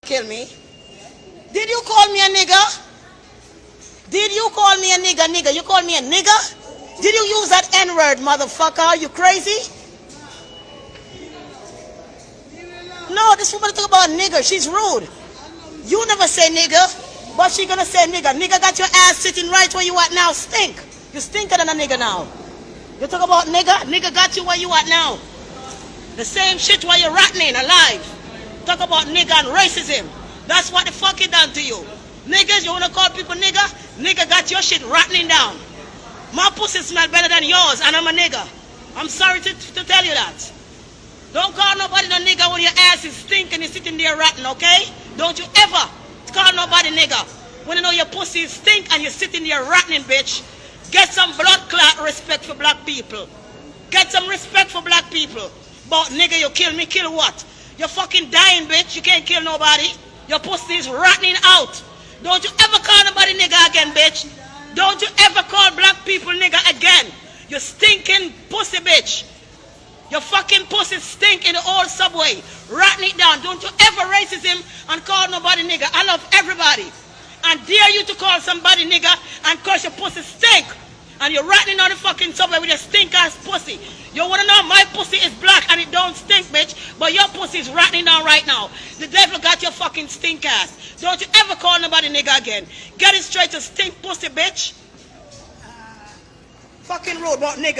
kill me. Did you call me a nigger? Did you call me a nigger? You call me a nigger? Did you use that N-word, motherfucker? Are you crazy? No, this woman talk about nigger. She's rude. You never say nigger, but she gonna say nigger. Nigger got your ass sitting right where you at now. Stink. You stinker than a nigger now. You talk about nigger. Nigger got you where you at now. The same shit while you're rotting alive. Talk about nigger and racism. That's what the fuck it done to you. Niggas, you wanna call people nigger? Nigger got your shit rotting down. My pussy smell better than yours, and I'm a nigger. I'm sorry to tell you that. Don't call nobody no nigger when your ass is stinking and sitting there rotting, okay? Don't you ever call nobody nigger when you know your pussy is stink and you're sitting there rotting, bitch. Get some blood clot respect for black people. Get some respect for black people. But nigga, you kill me, kill what? You're fucking dying, bitch. You can't kill nobody. Your pussy is rotting out. Don't you ever call nobody nigger again, bitch. Don't you ever call black people nigger again. You stinking pussy, bitch. Your fucking pussy stink in the old subway. Rotting it down. Don't you ever racism and call nobody nigger. I love everybody. And dare you to call somebody nigger and cause your pussy stink. And you're rotting on the fucking subway with your stink ass pussy. You wanna know my pussy is black and it don't stink, bitch. But your pussy is rotting down right now. The devil got your fucking stink ass. Don't you ever call nobody nigger again. Get it straight to stink pussy, bitch. Fucking rude about nigger.